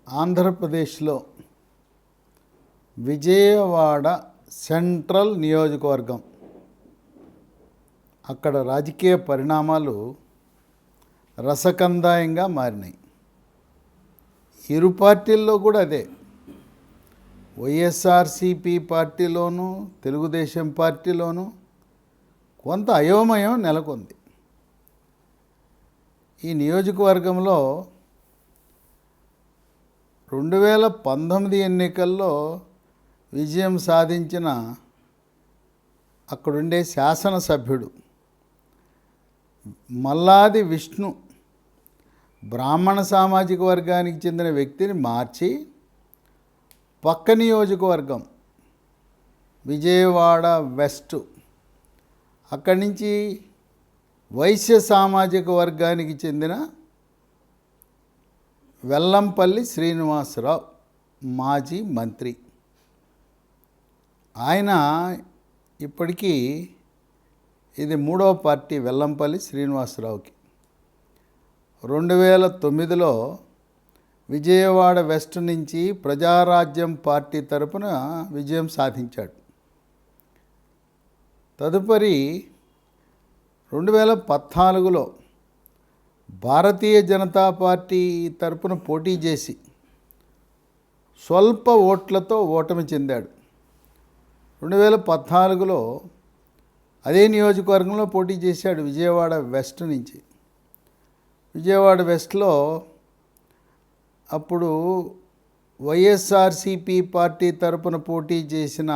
ఆంధ్రప్రదేశ్లో విజయవాడ సెంట్రల్ నియోజకవర్గం అక్కడ రాజకీయ పరిణామాలు రసకందాయంగా మారినాయి. ఇరు పార్టీల్లో కూడా అదే. వైఎస్ఆర్సీపీ పార్టీలోనూ తెలుగుదేశం పార్టీలోనూ కొంత అయోమయం నెలకొంది. ఈ నియోజకవర్గంలో 2019 ఎన్నికల్లో విజయం సాధించిన అక్కడుండే శాసనసభ్యుడు మల్లాది విష్ణు బ్రాహ్మణ సామాజిక వర్గానికి చెందిన వ్యక్తిని మార్చి పక్క నియోజకవర్గం విజయవాడ వెస్ట్ అక్కడి నుంచి వైశ్య సామాజిక వర్గానికి చెందిన వెల్లంపల్లి శ్రీనివాసరావు మాజీ మంత్రి. ఆయన ఇప్పటికీ ఇది మూడవ పార్టీ వెల్లంపల్లి శ్రీనివాసరావుకి. 2009లో విజయవాడ వెస్ట్ నుంచి ప్రజారాజ్యం పార్టీ తరపున విజయం సాధించాడు. తదుపరి 2014లో భారతీయ జనతా పార్టీ తరపున పోటీ చేసి స్వల్ప ఓట్లతో ఓటమి చెందాడు. 2014లో అదే నియోజకవర్గంలో పోటీ చేశాడు విజయవాడ వెస్ట్ నుంచి. విజయవాడ వెస్ట్లో అప్పుడు వైఎస్ఆర్సీపీ పార్టీ తరపున పోటీ చేసిన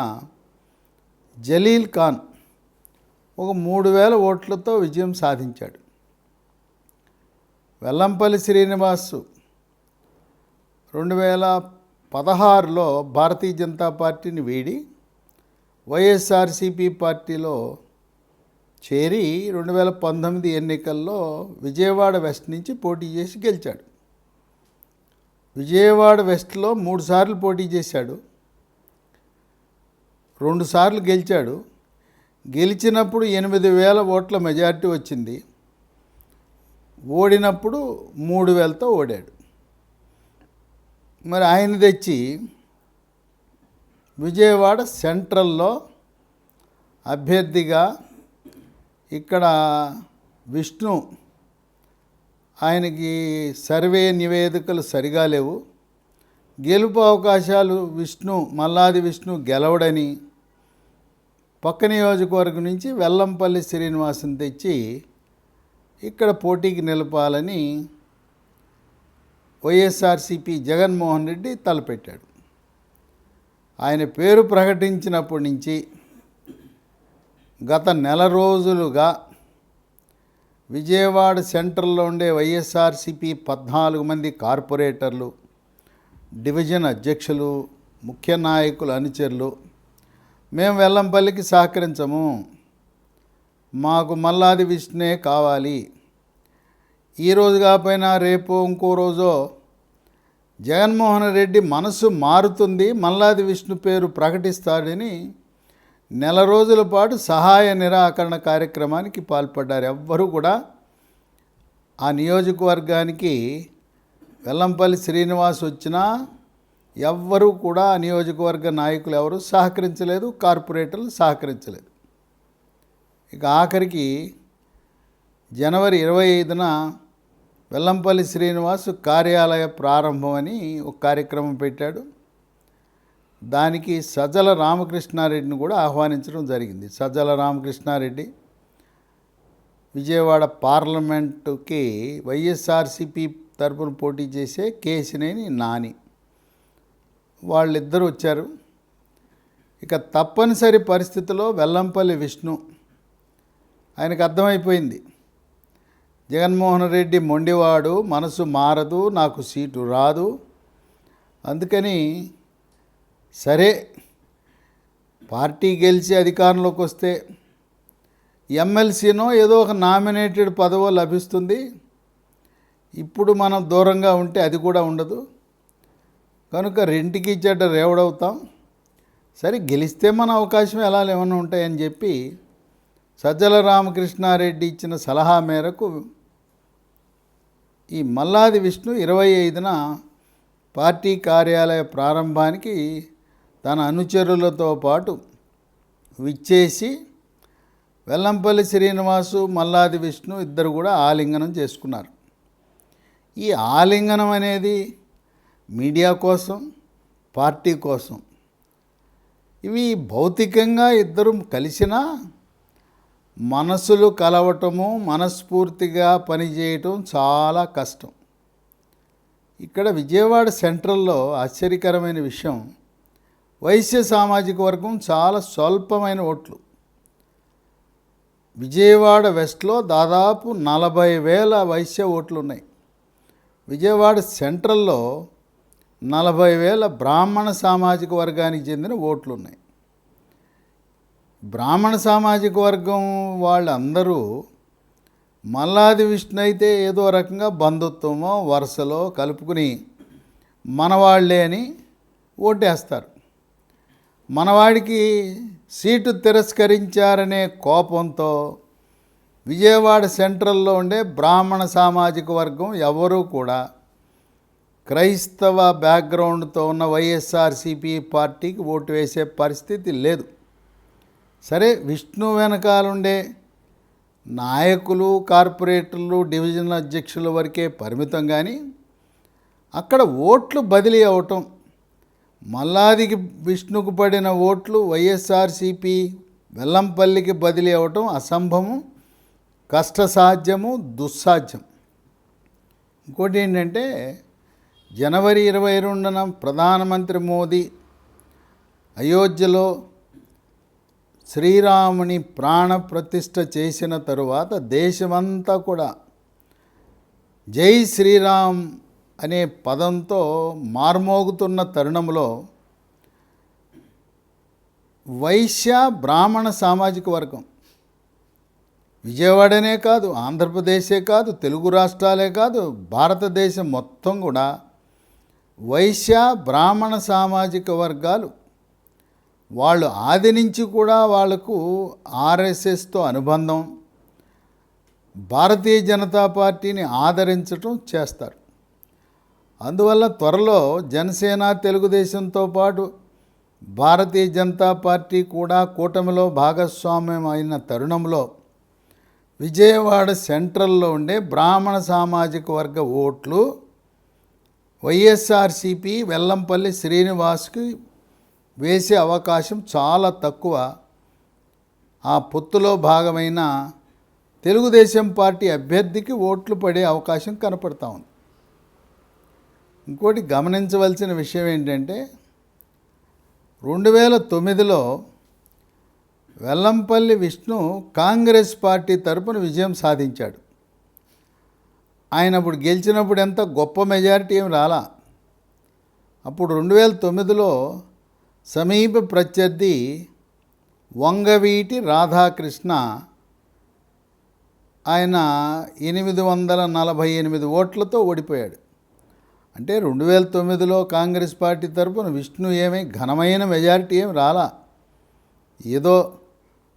జలీల్ ఖాన్ ఒక 3000 ఓట్లతో విజయం సాధించాడు. వెల్లంపల్లి శ్రీనివాసు 2016లో భారతీయ జనతా పార్టీని వీడి వైఎస్ఆర్సీపీ పార్టీలో చేరి 2019 ఎన్నికల్లో విజయవాడ వెస్ట్ నుంచి పోటీ చేసి గెలిచాడు. విజయవాడ వెస్ట్లో 3 సార్లు పోటీ చేశాడు. 2 సార్లు గెలిచాడు. గెలిచినప్పుడు 8000 ఓట్ల మెజారిటీ వచ్చింది. ఓడినప్పుడు 3000తో ఓడాడు. మరి ఆయన తెచ్చి విజయవాడ సెంట్రల్లో అభ్యర్థిగా ఇక్కడ విష్ణు, ఆయనకి సర్వే నివేదికలు సరిగా లేవు, గెలుపు అవకాశాలు మల్లాది విష్ణు గెలవడని పక్క నియోజకవర్గం నుంచి వెల్లంపల్లి శ్రీనివాసుని తెచ్చి ఇక్కడ పోటీకి నిలపాలని వైఎస్ఆర్సీపీ జగన్మోహన్ రెడ్డి తలపెట్టాడు. ఆయన పేరు ప్రకటించినప్పటి నుంచి గత నెల రోజులుగా విజయవాడ సెంట్రల్లో ఉండే వైఎస్ఆర్సీపీ 14 మంది కార్పొరేటర్లు, డివిజన్ అధ్యక్షులు, ముఖ్య నాయకుల అనుచరులు మేము వెల్లంపల్లికి సహకరించము, మాకు మల్లాది విష్ణునే కావాలి, ఈరోజు కాకపోయినా రేపు ఇంకో రోజో జగన్మోహన్ రెడ్డి మనసు మారుతుంది, మల్లాది విష్ణు పేరు ప్రకటిస్తాడని నెల రోజుల పాటు సహాయ నిరాకరణ కార్యక్రమానికి పాల్పడ్డారు. ఎవ్వరూ కూడా ఆ నియోజకవర్గానికి వెల్లంపల్లి శ్రీనివాస్ వచ్చినా ఎవ్వరూ కూడా ఆ నియోజకవర్గ నాయకులు ఎవరు సహకరించలేదు, కార్పొరేటర్లు సహకరించలేదు. ఇక ఆఖరికి జనవరి 25న వెల్లంపల్లి శ్రీనివాస్ కార్యాలయ ప్రారంభం అని ఒక కార్యక్రమం పెట్టాడు. దానికి సజ్జల రామకృష్ణారెడ్డిని కూడా ఆహ్వానించడం జరిగింది. సజ్జల రామకృష్ణారెడ్డి విజయవాడ పార్లమెంటుకి వైఎస్ఆర్సీపీ తరపున పోటీ చేసే కేశినేని నాని వాళ్ళిద్దరూ వచ్చారు. ఇక తప్పనిసరి పరిస్థితిలో వెల్లంపల్లి విష్ణు, ఆయనకు అర్థమైపోయింది జగన్మోహన్ రెడ్డి మొండివాడు, మనసు మారదు, నాకు సీటు రాదు, అందుకని సరే పార్టీ గెలిచి అధికారంలోకి వస్తే ఎమ్మెల్సీనో ఏదో ఒక నామినేటెడ్ పదవో లభిస్తుంది, ఇప్పుడు మనం దూరంగా ఉంటే అది కూడా ఉండదు, కనుక రెంటికి చెడ్డ రేవడవుతాం, సరే గెలిస్తే మన అవకాశం ఎలా ఏమైనా ఉంటాయని చెప్పి సజ్జల రామకృష్ణారెడ్డి ఇచ్చిన సలహా మేరకు ఈ మల్లాది విష్ణు 25న పార్టీ కార్యాలయ ప్రారంభానికి తన అనుచరులతో పాటు విచ్చేసి వెల్లంపల్లి శ్రీనివాసు, మల్లాది విష్ణు ఇద్దరు కూడా ఆలింగనం చేసుకున్నారు. ఈ ఆలింగనం అనేది మీడియా కోసం, పార్టీ కోసం. ఇవి భౌతికంగా ఇద్దరు కలిసినా మనసులు కలవటము, మనస్ఫూర్తిగా పనిచేయటం చాలా కష్టం. ఇక్కడ విజయవాడ సెంట్రల్లో ఆశ్చర్యకరమైన విషయం, వైశ్య సామాజిక వర్గం చాలా స్వల్పమైన ఓట్లు. విజయవాడ వెస్ట్లో దాదాపు 40,000 వైశ్య ఓట్లు ఉన్నాయి. విజయవాడ సెంట్రల్లో 40,000 బ్రాహ్మణ సామాజిక వర్గానికి చెందిన ఓట్లు ఉన్నాయి. బ్రాహ్మణ సామాజిక వర్గం వాళ్ళందరూ మల్లాది విష్ణు అయితే ఏదో రకంగా బంధుత్వమో వరుసలో కలుపుకుని మనవాళ్లే అని ఓటేస్తారు. మనవాడికి సీటు తిరస్కరించారనే కోపంతో విజయవాడ సెంట్రల్లో ఉండే బ్రాహ్మణ సామాజిక వర్గం ఎవరూ కూడా క్రైస్తవ బ్యాక్గ్రౌండ్తో ఉన్న వైఎస్ఆర్సీపీ పార్టీకి ఓటు వేసే పరిస్థితి లేదు. సరే, విష్ణు వెనకాలండే నాయకులు, కార్పొరేటర్లు, డివిజన్ అధ్యక్షుల వరకే పరిమితం. కానీ అక్కడ ఓట్లు బదిలీ అవటం, మల్లాదికి విష్ణుకు పడిన ఓట్లు వైఎస్ఆర్సీపీ వెల్లంపల్లికి బదిలీ అవటం అసంభవం, కష్టసాధ్యము, దుస్సాధ్యం. ఇంకోటి ఏంటంటే, జనవరి 22న ప్రధానమంత్రి మోదీ అయోధ్యలో శ్రీరాముని ప్రాణ ప్రతిష్ఠ చేసిన తరువాత దేశమంతా కూడా జై శ్రీరామ్ అనే పదంతో మార్మోగుతున్న తరుణంలో వైశ్య బ్రాహ్మణ సామాజిక వర్గం విజయవాడనే కాదు, ఆంధ్రప్రదేశే కాదు, తెలుగు రాష్ట్రాలే కాదు, భారతదేశం మొత్తం కూడా వైశ్య బ్రాహ్మణ సామాజిక వర్గాలు వాళ్ళు ఆది నుంచి కూడా వాళ్లకు ఆర్ఎస్ఎస్తో అనుబంధం, భారతీయ జనతా పార్టీని ఆదరించటం చేస్తారు. అందువల్ల త్వరలో జనసేన, తెలుగుదేశంతో పాటు భారతీయ జనతా పార్టీ కూడా కూటమిలో భాగస్వామ్యం అయిన తరుణంలో విజయవాడ సెంట్రల్లో ఉండే బ్రాహ్మణ సామాజిక వర్గ ఓట్లు వైఎస్ఆర్సీపీ వెల్లంపల్లి శ్రీనివాస్కి వేసే అవకాశం చాలా తక్కువ. ఆ పొత్తులో భాగమైన తెలుగుదేశం పార్టీ అభ్యర్థికి ఓట్లు పడే అవకాశం కనపడతా ఉంది. ఇంకోటి గమనించవలసిన విషయం ఏంటంటే, 2009లో వెల్లంపల్లి విష్ణు కాంగ్రెస్ పార్టీ తరపున విజయం సాధించాడు. ఆయన అప్పుడు గెలిచినప్పుడు ఎంత గొప్ప మెజారిటీ ఏం రాలా. అప్పుడు 2009లో సమీప ప్రత్యర్థి వంగవీటి రాధాకృష్ణ ఆయన 848 ఓట్లతో ఓడిపోయాడు. అంటే 2009లో కాంగ్రెస్ పార్టీ తరపున విష్ణు ఏమీ ఘనమైన మెజారిటీ ఏం రాలా. ఏదో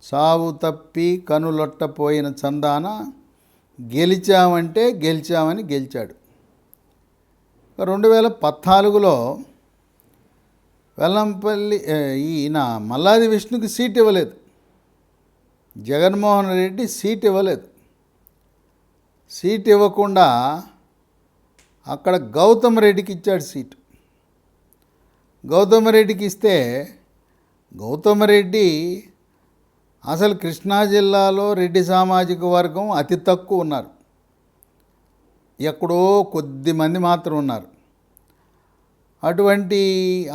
సావు తప్పి కనులొట్టపోయిన చందాన గెలిచామంటే గెలిచామని గెలిచాడు. 2014లో వెల్లంపల్లి ఈయన మల్లాది విష్ణుకి సీట్ ఇవ్వలేదు, జగన్మోహన్ రెడ్డి సీట్ ఇవ్వలేదు. సీట్ ఇవ్వకుండా అక్కడ గౌతమ్ రెడ్డికి ఇచ్చాడు సీటు. గౌతమ్ రెడ్డికి ఇస్తే గౌతమ్ రెడ్డి అసలు కృష్ణా జిల్లాలో రెడ్డి సామాజిక వర్గం అతి తక్కువ ఉన్నారు, ఎక్కడో కొద్ది మంది మాత్రం ఉన్నారు. అటువంటి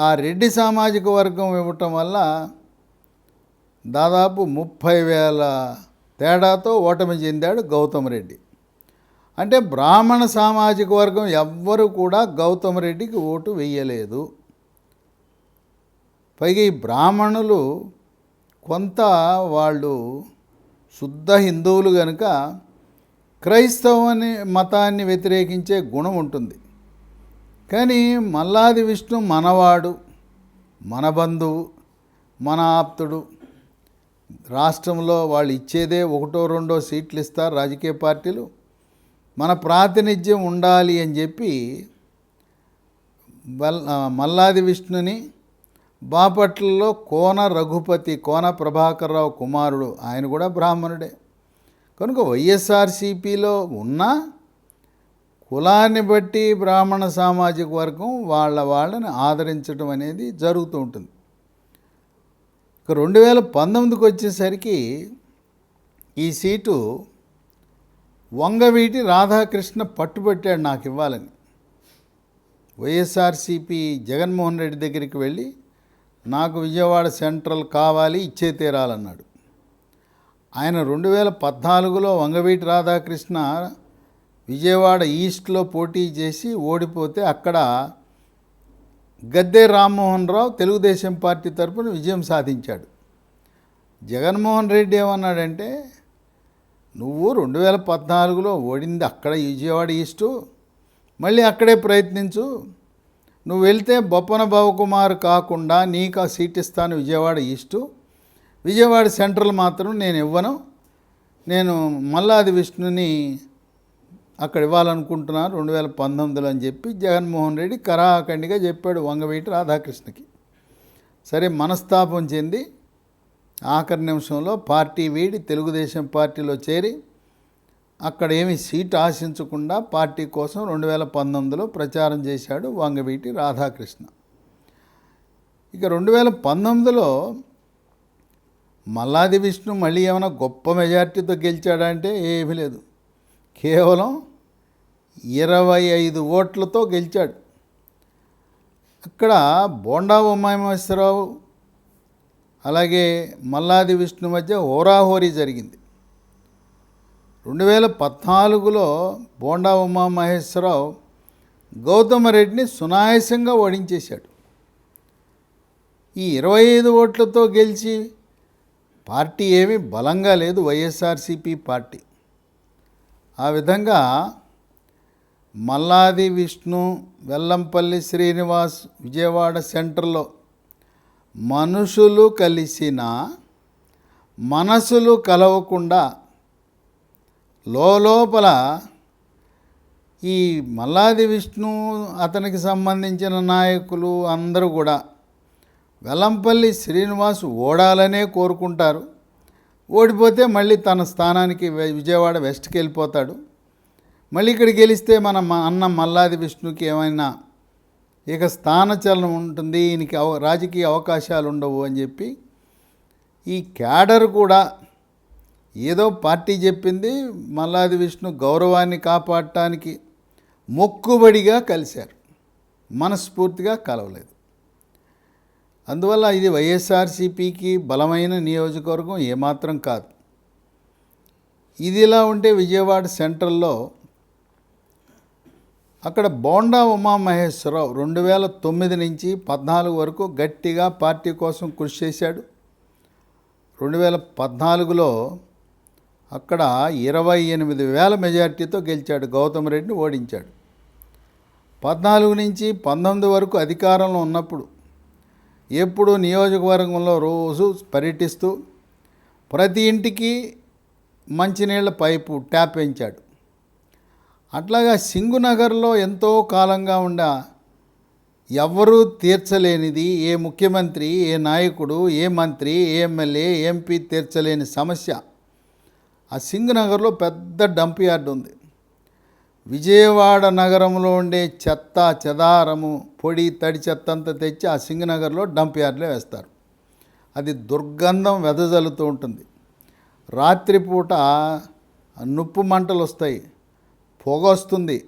ఆ రెడ్డి సామాజిక వర్గం ఇవ్వటం వల్ల దాదాపు 30,000 తేడాతో ఓటమి చెందాడు గౌతమ్ రెడ్డి. అంటే బ్రాహ్మణ సామాజిక వర్గం ఎవ్వరూ కూడా గౌతమ్ రెడ్డికి ఓటు వేయలేదు. పైగా ఈ బ్రాహ్మణులు కొంత వాళ్ళు శుద్ధ హిందువులు కనుక క్రైస్తవుని మతాన్ని వ్యతిరేకించే గుణం ఉంటుంది. కానీ మల్లాది విష్ణు మనవాడు, మన బంధువు, మన ఆప్తుడు. రాష్ట్రంలో వాళ్ళు ఇచ్చేదే 1-2 సీట్లు ఇస్తారు రాజకీయ పార్టీలు. మన ప్రాతినిధ్యం ఉండాలి అని చెప్పి మల్లాది విష్ణుని, బాపట్లలో కోన రఘుపతి, కోన ప్రభాకర్రావు కుమారుడు, ఆయన కూడా బ్రాహ్మణుడే. కనుక వైఎస్ఆర్సీపీలో ఉన్న కులాన్ని బట్టి బ్రాహ్మణ సామాజిక వర్గం వాళ్ళని ఆదరించడం అనేది జరుగుతూ ఉంటుంది. ఇక 2019కి వచ్చేసరికి ఈ సీటు వంగవీటి రాధాకృష్ణ పట్టుబట్టాడు నాకు ఇవ్వాలని. వైఎస్ఆర్సీపీ జగన్మోహన్ రెడ్డి దగ్గరికి వెళ్ళి నాకు విజయవాడ సెంట్రల్ కావాలి, ఇచ్చే తీరాలన్నాడు. ఆయన 2014లో వంగవీటి రాధాకృష్ణ విజయవాడ ఈస్ట్లో పోటీ చేసి ఓడిపోతే అక్కడ గద్దె రామ్మోహన్ రావు తెలుగుదేశం పార్టీ తరఫున విజయం సాధించాడు. జగన్మోహన్ రెడ్డి ఏమన్నాడంటే, నువ్వు 2014లో ఓడింది అక్కడ విజయవాడ ఈస్టు, మళ్ళీ అక్కడే ప్రయత్నించు, నువ్వు వెళ్తే బొప్పన భవకుమార్ కాకుండా నీకు ఆ సీట్ ఇస్తాను విజయవాడ ఈస్టు, విజయవాడ సెంట్రల్ మాత్రం నేను ఇవ్వను, నేను మల్లాది విష్ణుని అక్కడ ఇవ్వాలనుకుంటున్నాను 2019లో అని చెప్పి జగన్మోహన్ రెడ్డి కరాఖండిగా చెప్పాడు వంగవీటి రాధాకృష్ణకి. సరే, మనస్తాపం చెంది ఆఖరి నిమిషంలో పార్టీ వీడి తెలుగుదేశం పార్టీలో చేరి అక్కడ ఏమీ సీటు ఆశించకుండా పార్టీ కోసం 2019లో ప్రచారం చేశాడు వంగవీటి రాధాకృష్ణ. ఇక 2019లో మల్లాది విష్ణు మళ్ళీ ఏమైనా గొప్ప మెజార్టీతో గెలిచాడంటే ఏమీ లేదు. కేవలం 25 ఓట్లతో గెలిచాడు. అక్కడ బోండా ఉమామహేశ్వరరావు అలాగే మల్లాది విష్ణు మధ్య హోరాహోరీ జరిగింది. 2014లో బోండా ఉమామహేశ్వరరావు గౌతమ రెడ్డిని సునాయాసంగా ఓడించేశాడు. ఈ 25 ఓట్లతో గెలిచి పార్టీ ఏమీ బలంగా లేదు వైఎస్ఆర్సీపీ పార్టీ. ఆ విధంగా మల్లాది విష్ణు, వెల్లంపల్లి శ్రీనివాస్ విజయవాడ సెంటర్లో మనుషులు కలిసిన మనసులు కలవకుండా లోపల ఈ మల్లాది విష్ణు అతనికి సంబంధించిన నాయకులు అందరూ కూడా వెల్లంపల్లి శ్రీనివాస్ ఓడాలనే కోరుకుంటారు. ఓడిపోతే మళ్ళీ తన స్థానానికి విజయవాడ వెస్ట్కి వెళ్ళిపోతాడు. మళ్ళీ ఇక్కడ గెలిస్తే మన అన్న మల్లాది విష్ణుకి ఏమైనా ఇక స్థానచలనం ఉంటుంది, ఈయనకి రాజకీయ అవకాశాలు ఉండవు అని చెప్పి ఈ క్యాడర్ కూడా ఏదో పార్టీ చెప్పింది మల్లాది విష్ణు గౌరవాన్ని కాపాడటానికి మొక్కుబడిగా కలిశారు, మనస్ఫూర్తిగా కలవలేదు. అందువల్ల ఇది వైఎస్ఆర్సీపీకి బలమైన నియోజకవర్గం ఏమాత్రం కాదు. ఇది ఇలా ఉంటే విజయవాడ సెంట్రల్లో అక్కడ బోండా ఉమామహేశ్వరరావు 2009 నుంచి 14 వరకు గట్టిగా పార్టీ కోసం కృషి చేశాడు. 2014లో అక్కడ 28,000 మెజార్టీతో గెలిచాడు, గౌతమ్ రెడ్డిని ఓడించాడు. 14 నుంచి 19 వరకు అధికారంలో ఉన్నప్పుడు ఎప్పుడు నియోజకవర్గంలో రోజు పర్యటిస్తూ ప్రతి ఇంటికి మంచినీళ్ళ పైపు ట్యాప్ వేయించాడు. అట్లాగా సింగునగర్లో ఎంతో కాలంగా ఎవ్వరూ తీర్చలేనిది, ఏ ముఖ్యమంత్రి, ఏ నాయకుడు, ఏ మంత్రి, ఏ ఎమ్మెల్యే, ఎంపీ తీర్చలేని సమస్య ఆ సింగునగర్లో పెద్ద డంప్ యార్డ్ ఉంది. విజయవాడ నగరంలో ఉండే చెత్త చెదారము పొడి తడి చెత్త అంతా తెచ్చి ఆ సింగనగర్లో డంప్ యార్డ్లో వేస్తారు. అది దుర్గంధం వెదజల్లుతూ ఉంటుంది. రాత్రిపూట నుప్పు మంటలు వస్తాయి, పొగ వస్తుంది.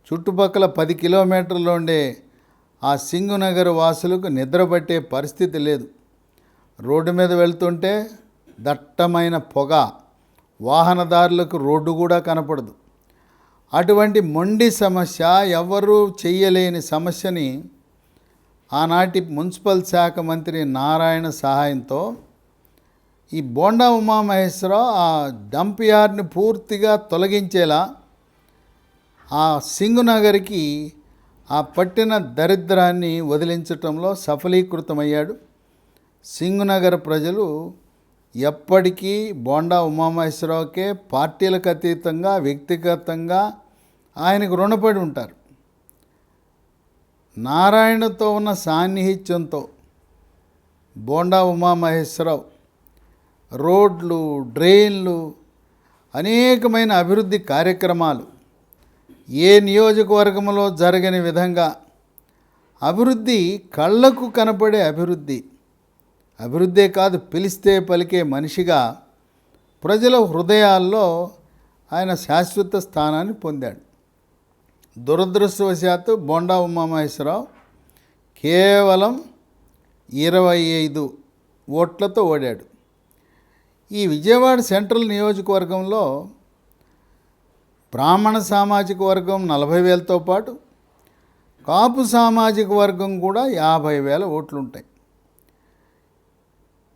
చుట్టుపక్కల 10 కిలోమీటర్లు ఉండే ఆ సింగునగర్ వాసులకు నిద్రపట్టే పరిస్థితి లేదు. రోడ్డు మీద వెళ్తుంటే దట్టమైన పొగ, వాహనదారులకు రోడ్డు కూడా కనపడదు. అటువంటి మొండి సమస్య, ఎవరూ చెయ్యలేని సమస్యని ఆనాటి మున్సిపల్ శాఖ మంత్రి నారాయణ సహాయంతో ఈ బోండా ఉమామహేశ్వరరావు ఆ డంప్ యార్డ్ని పూర్తిగా తొలగించేలా ఆ సింగునగర్కి ఆ పట్టిన దరిద్రాన్ని వదిలించటంలో సఫలీకృతమయ్యాడు. సింగునగర్ ప్రజలు ఎప్పటికీ బోండా ఉమామహేశ్వరరావుకే పార్టీలకు అతీతంగా వ్యక్తిగతంగా ఆయనకు రుణపడి ఉంటారు. నారాయణతో ఉన్న సాన్నిహిత్యంతో బోండా ఉమామహేశ్వరరావు రోడ్లు, డ్రైన్లు, అనేకమైన అభివృద్ధి కార్యక్రమాలు ఏ నియోజకవర్గంలో జరగని విధంగా అభివృద్ధి, కళ్ళకు కనపడే అభివృద్ధే కాదు, పిలిస్తే పలికే మనిషిగా ప్రజల హృదయాల్లో ఆయన శాశ్వత స్థానాన్ని పొందాడు. దురదృష్టవశాత్తు బోండా ఉమామహేశ్వరరావు కేవలం 25 ఓట్లతో ఓడాడు. ఈ విజయవాడ సెంట్రల్ నియోజకవర్గంలో బ్రాహ్మణ సామాజిక వర్గం 40,000తో పాటు కాపు సామాజిక వర్గం కూడా 50,000 ఓట్లుంటాయి.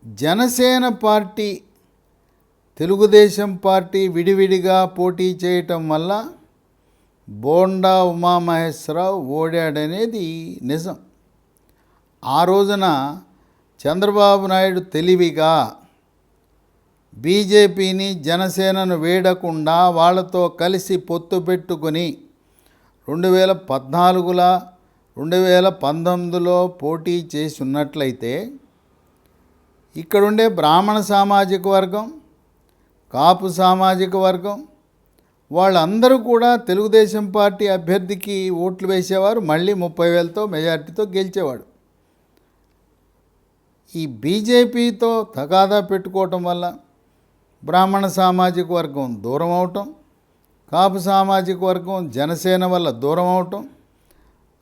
జనసేన పార్టీ, తెలుగుదేశం పార్టీ విడివిడిగా పోటీ చేయటం వల్ల బోండా ఉమామహేశ్వరరావు ఓడాడనేది నిజం. ఆ రోజున చంద్రబాబు నాయుడు తెలివిగా బీజేపీని, జనసేనను వేడకుండా వాళ్ళతో కలిసి పొత్తు పెట్టుకొని 2014లో 2019లో పోటీ చేసి ఉన్నట్లయితే ఇక్కడుండే బ్రాహ్మణ సామాజిక వర్గం, కాపు సామాజిక వర్గం వాళ్ళందరూ కూడా తెలుగుదేశం పార్టీ అభ్యర్థికి ఓట్లు వేసేవారు. మళ్ళీ 30,000తో మెజార్టీతో గెలిచేవాడు. ఈ బీజేపీతో తగాదా పెట్టుకోవటం వల్ల బ్రాహ్మణ సామాజిక వర్గం దూరం అవటం, కాపు సామాజిక వర్గం జనసేన వల్ల దూరం అవటం,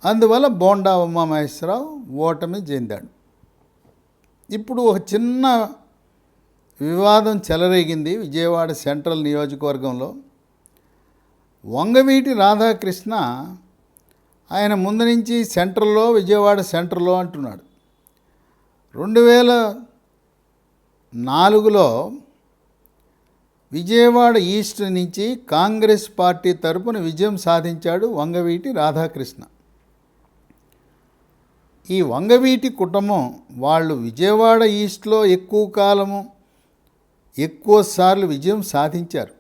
అందువల్ల బోండా ఉమామహేశ్వరరావు ఓటమి చెందాడు. ఇప్పుడు ఒక చిన్న వివాదం చెలరేగింది విజయవాడ సెంట్రల్ నియోజకవర్గంలో. వంగవీటి రాధాకృష్ణ ఆయన ముందు నుంచి సెంట్రల్లో, విజయవాడ సెంట్రల్లో అంటున్నాడు. 2004లో విజయవాడ ఈస్ట్ నుంచి కాంగ్రెస్ పార్టీ తరపున విజయం సాధించాడు వంగవీటి రాధాకృష్ణ. ఈ వంగవీటి కుటుంబం వాళ్ళు విజయవాడ ఈస్ట్లో ఎక్కువ కాలము, ఎక్కువసార్లు విజయం సాధించారు.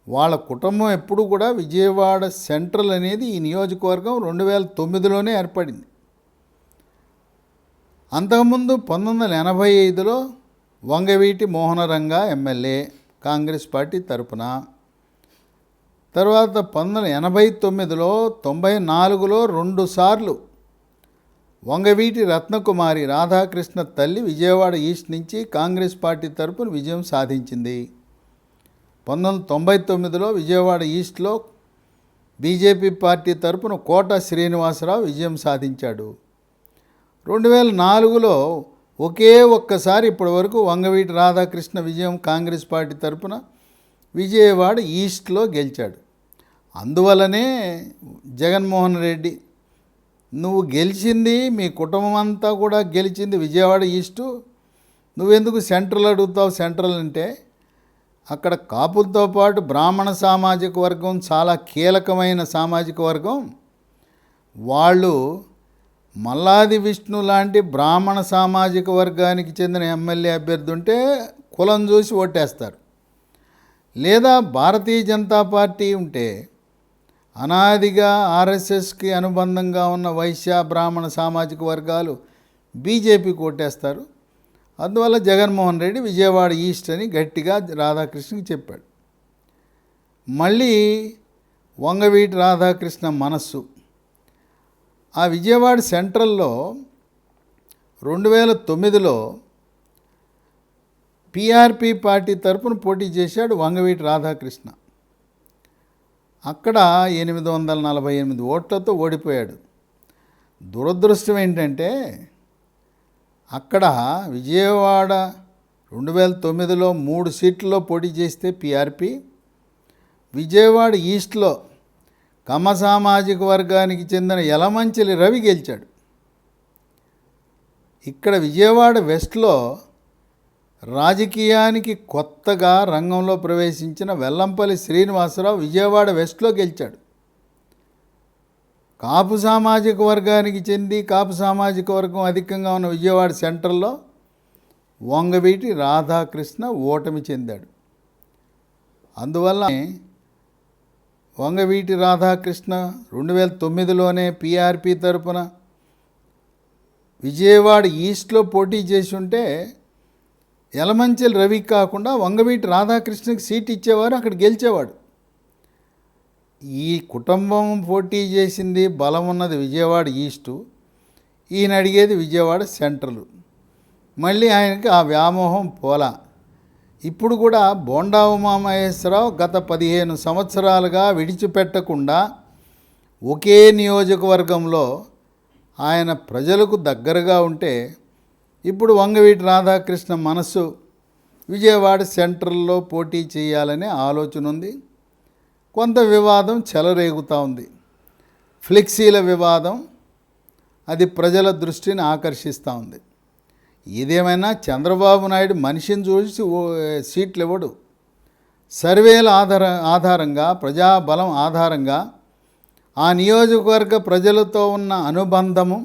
వాళ్ళ కుటుంబం ఎప్పుడు కూడా విజయవాడ సెంట్రల్ అనేది ఈ నియోజకవర్గం 2009లోనే ఏర్పడింది. అంతకుముందు 1985లో వంగవీటి మోహనరంగ ఎమ్మెల్యే కాంగ్రెస్ పార్టీ తరపున, తర్వాత 1989లో 94లో 2 సార్లు వంగవీటి రత్నకుమారి రాధాకృష్ణ తల్లి విజయవాడ ఈస్ట్ నుంచి కాంగ్రెస్ పార్టీ తరపున విజయం సాధించింది. 1999లో విజయవాడ ఈస్ట్లో బీజేపీ పార్టీ తరపున కోట శ్రీనివాసరావు విజయం సాధించాడు. 2004లో ఒకే ఒక్కసారి ఇప్పటివరకు వంగవీటి రాధాకృష్ణ విజయం కాంగ్రెస్ పార్టీ తరపున విజయవాడ ఈస్ట్లో గెలిచాడు. అందువల్లనే జగన్మోహన్ రెడ్డి, నువ్వు గెలిచింది, మీ కుటుంబం అంతా కూడా గెలిచింది విజయవాడ ఈస్టు, నువ్వెందుకు సెంట్రల్ అడుగుతావు? సెంట్రల్ అంటే అక్కడ కాపులతో పాటు బ్రాహ్మణ సామాజిక వర్గం చాలా కీలకమైన సామాజిక వర్గం. వాళ్ళు మల్లాది విష్ణు లాంటి బ్రాహ్మణ సామాజిక వర్గానికి చెందిన ఎమ్మెల్యే అభ్యర్థి ఉంటే కులం చూసి ఓటేస్తారు. లేదా భారతీయ జనతా పార్టీ ఉంటే అనాదిగా ఆర్ఎస్ఎస్కి అనుబంధంగా ఉన్న వైశ్య, బ్రాహ్మణ సామాజిక వర్గాలు బీజేపీకి ఓటేస్తారు. అందువల్ల జగన్మోహన్ రెడ్డి విజయవాడ ఈస్ట్ అని గట్టిగా రాధాకృష్ణకి చెప్పాడు. మళ్ళీ వంగవీటి రాధాకృష్ణ మనస్సు ఆ విజయవాడ సెంట్రల్లో 2009లో పీఆర్పీ పార్టీ తరపున పోటీ చేశాడు వంగవీటి రాధాకృష్ణ. అక్కడ 848 ఓట్లతో ఓడిపోయాడు. దురదృష్టం ఏంటంటే అక్కడ విజయవాడ 2009లో 3 సీట్లలో పోటీ చేస్తే పీఆర్పీ, విజయవాడ ఈస్ట్లో కమ్మ సామాజిక వర్గానికి చెందిన యలమంచిలి రవి గెలిచాడు. ఇక్కడ విజయవాడ వెస్ట్లో రాజకీయానికి కొత్తగా రంగంలో ప్రవేశించిన వెల్లంపల్లి శ్రీనివాసరావు విజయవాడ వెస్ట్లో గెలిచాడు. కాపు సామాజిక వర్గానికి చెంది కాపు సామాజిక వర్గం అధికంగా ఉన్న విజయవాడ సెంట్రల్లో వంగవీటి రాధాకృష్ణ ఓటమి చెందాడు. అందువల్ల వంగవీటి రాధాకృష్ణ 2009లోనే పీఆర్పీ తరపున విజయవాడ ఈస్ట్లో పోటీ చేసి ఉంటే యలమంచిలి రవి కాకుండా వంగవీటి రాధాకృష్ణకి సీట్ ఇచ్చేవారు, అక్కడ గెలిచేవాడు. ఈ కుటుంబం పోటీ చేసింది, బలం ఉన్నది విజయవాడ ఈస్టు, ఈయన అడిగేది విజయవాడ సెంట్రల్. మళ్ళీ ఆయనకి ఆ వ్యామోహం పోలా. ఇప్పుడు కూడా బోండా ఉమామహేశ్వరరావు గత 15 సంవత్సరాలుగా విడిచిపెట్టకుండా ఒకే నియోజకవర్గంలో ఆయన ప్రజలకు దగ్గరగా ఉంటే, ఇప్పుడు వంగవీటి రాధాకృష్ణ మనస్సు విజయవాడ సెంట్రల్లో పోటీ చేయాలనే ఆలోచన ఉంది. కొంత వివాదం చెలరేగుతూ ఉంది, ఫ్లెక్సీల వివాదం, అది ప్రజల దృష్టిని ఆకర్షిస్తూ ఉంది. ఏదేమైనా చంద్రబాబు నాయుడు మనిషిని చూసి సీట్లు ఇవ్వడు. సర్వేల ఆధారంగా, ప్రజాబలం ఆధారంగా, ఆ నియోజకవర్గ ప్రజలతో ఉన్న అనుబంధము,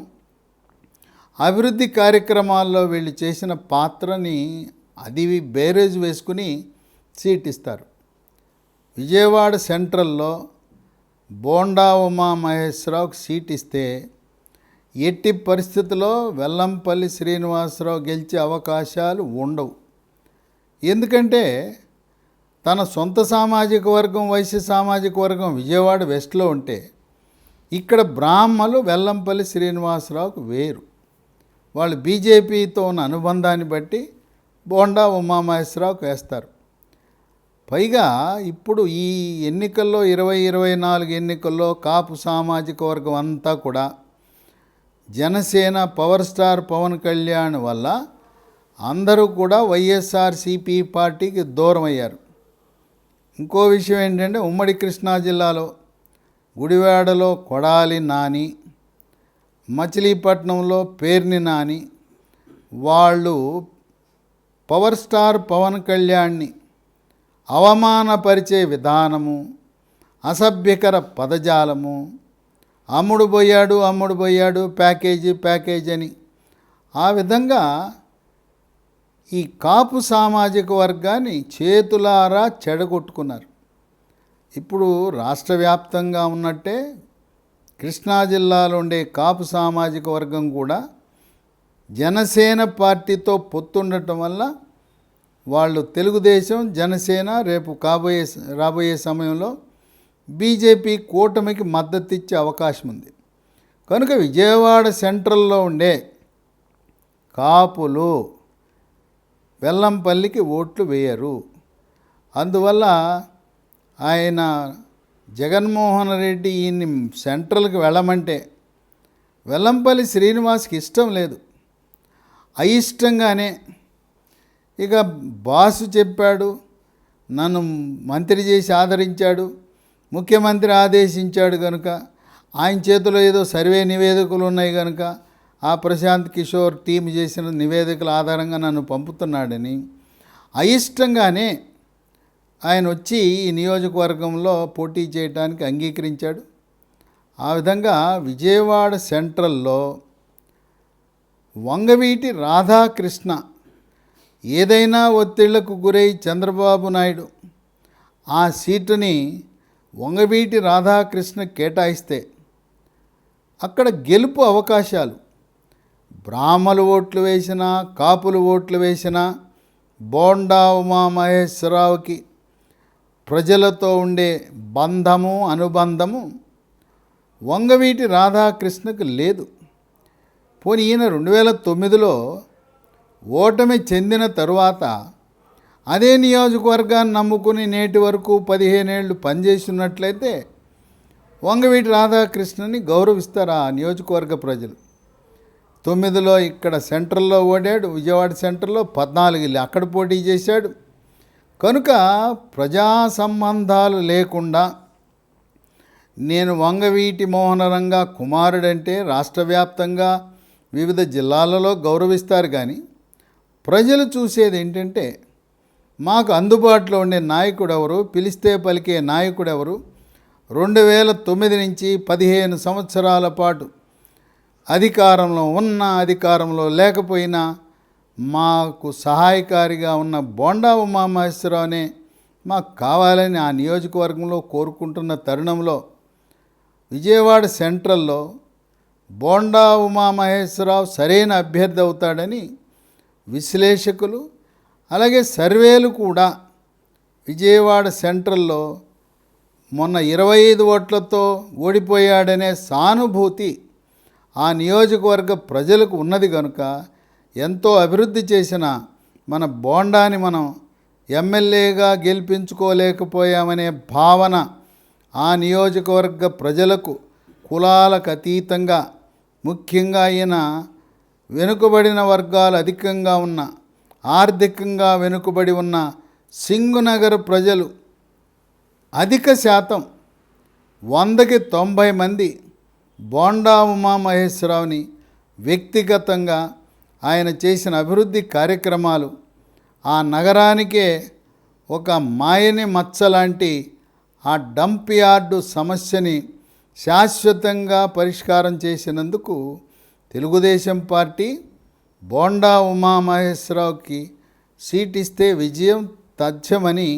అభివృద్ధి కార్యక్రమాల్లో వీళ్ళు చేసిన పాత్రని అది బేరేజ్ వేసుకుని సీట్ ఇస్తారు. విజయవాడ సెంట్రల్లో బోండా ఉమామహేశ్వరరావుకి సీట్ ఇస్తే ఎట్టి పరిస్థితుల్లో వెల్లంపల్లి శ్రీనివాసరావు గెలిచే అవకాశాలు ఉండవు. ఎందుకంటే తన సొంత సామాజిక వర్గం, వైశ్య సామాజిక వర్గం విజయవాడ వెస్ట్లో ఉంటే, ఇక్కడ బ్రాహ్మలు వెల్లంపల్లి శ్రీనివాసరావుకు వేరు. వాళ్ళు బీజేపీతో ఉన్న అనుబంధాన్ని బట్టి బోండా ఉమామహేశ్వరరావుకు వేస్తారు. పైగా ఇప్పుడు ఈ ఎన్నికల్లో 2024 ఎన్నికల్లో కాపు సామాజిక వర్గం అంతా కూడా జనసేన పవర్ స్టార్ పవన్ కళ్యాణ్ వల్ల అందరూ కూడా వైఎస్ఆర్సీపీ పార్టీకి దూరం అయ్యారు. ఇంకో విషయం ఏంటంటే, ఉమ్మడి కృష్ణా జిల్లాలో గుడివాడలో కొడాలి నాని, మచిలీపట్నంలో పేర్ని నాని వాళ్ళు పవర్ స్టార్ పవన్ కళ్యాణ్ని అవమానపరిచే విధానము, అసభ్యకర పదజాలము, అమ్ముడు పోయాడు ప్యాకేజీ అని, ఆ విధంగా ఈ కాపు సామాజిక వర్గాన్ని చేతులారా చెడగొట్టుకున్నారు. ఇప్పుడు రాష్ట్ర వ్యాప్తంగా ఉన్నట్టే కృష్ణా జిల్లాలో ఉండే కాపు సామాజిక వర్గం కూడా జనసేన పార్టీతో పొత్తుండటం వల్ల వాళ్ళు తెలుగుదేశం, జనసేన రేపు రాబోయే సమయంలో బీజేపీ కూటమికి మద్దతు ఇచ్చే అవకాశం ఉంది. కనుక విజయవాడ సెంట్రల్లో ఉండే కాపులు వెల్లంపల్లికి ఓట్లు వేయరు. అందువల్ల ఆయన జగన్మోహన్ రెడ్డి ఈయన్ని సెంట్రల్కి వెళ్ళమంటే వెల్లంపల్లి శ్రీనివాస్కి ఇష్టం లేదు. అయిష్టంగానే ఇక బాసు చెప్పాడు, నన్ను మంత్రి చేసి ఆదరించాడు, ముఖ్యమంత్రి ఆదేశించాడు కనుక, ఆయన చేతిలో ఏదో సర్వే నివేదికలు ఉన్నాయి కనుక ఆ ప్రశాంత్ కిషోర్ టీం చేసిన నివేదికల ఆధారంగా నన్ను పంపుతున్నాడని అయిష్టంగానే ఆయన వచ్చి ఈ నియోజకవర్గంలో పోటీ చేయడానికి అంగీకరించాడు. ఆ విధంగా విజయవాడ సెంట్రల్లో వంగవీటి రాధాకృష్ణ ఏదైనా ఒత్తిళ్లకు గురై చంద్రబాబు నాయుడు ఆ సీటుని వంగవీటి రాధాకృష్ణ కేటాయిస్తే అక్కడ గెలుపు అవకాశాలు బ్రాహ్మలు ఓట్లు వేసినా, కాపులు ఓట్లు వేసినా, బోండా ఉమామహేశ్వరరావుకి ప్రజలతో ఉండే బంధము, అనుబంధము వంగవీటి రాధాకృష్ణకు లేదు. పోనీ ఈయన 2009లో ఓటమి చెందిన తరువాత అదే నియోజకవర్గాన్ని నమ్ముకుని నేటి వరకు 15 ఏళ్ళు పనిచేస్తున్నట్లయితే వంగవీటి రాధాకృష్ణని గౌరవిస్తారు ఆ నియోజకవర్గ ప్రజలు. 9లో ఇక్కడ సెంట్రల్లో ఓడాడు, విజయవాడ సెంట్రల్లో 14 వెళ్ళి అక్కడ పోటీ చేశాడు. కనుక ప్రజా సంబంధాలు లేకుండా నేను వంగవీటి మోహనరంగా కుమారుడంటే రాష్ట్ర వ్యాప్తంగా వివిధ జిల్లాలలో గౌరవిస్తారు. కానీ ప్రజలు చూసేది ఏంటంటే, మాకు అందుబాటులో ఉండే నాయకుడు ఎవరు, పిలిస్తే పలికే నాయకుడు ఎవరు, 2009 నుంచి 15 సంవత్సరాల పాటు అధికారంలో ఉన్న, అధికారంలో లేకపోయినా మాకు సహాయకారిగా ఉన్న బోండా ఉమామహేశ్వరరావునే మాకు కావాలని ఆ నియోజకవర్గంలో కోరుకుంటున్న తరుణంలో విజయవాడ సెంట్రల్లో బోండా ఉమామహేశ్వరరావు సరైన అభ్యర్థి అవుతాడని విశ్లేషకులు అలాగే సర్వేలు కూడా విజయవాడ సెంట్రల్లో మొన్న 25 ఓట్లతో ఓడిపోయాడనే సానుభూతి ఆ నియోజకవర్గ ప్రజలకు ఉన్నది కనుక ఎంతో అభివృద్ధి చేసిన మన బోండాని మనం ఎమ్మెల్యేగా గెలిపించుకోలేకపోయామనే భావన ఆ నియోజకవర్గ ప్రజలకు కులాలకు అతీతంగా, ముఖ్యంగా ఈయన వెనుకబడిన వర్గాలు అధికంగా ఉన్న, ఆర్థికంగా వెనుకబడి ఉన్న సింగునగర్ ప్రజలు అధిక శాతం 100కి 90 మంది బోండా ఉమామహేశ్వరరావుని వ్యక్తిగతంగా ఆయన చేసిన అభివృద్ధి కార్యక్రమాలు ఆ నగరానికే ఒక మాయని మచ్చ లాంటి ఆ డంప్ యార్డు సమస్యని శాశ్వతంగా పరిష్కారం చేసినందుకు తెలుగుదేశం పార్టీ బోండా ఉమామహేశ్వరరావుకి సీట్ ఇస్తే విజయం తథ్యమని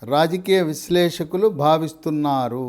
రాజకీయ విశ్లేషకులు భావిస్తున్నారు.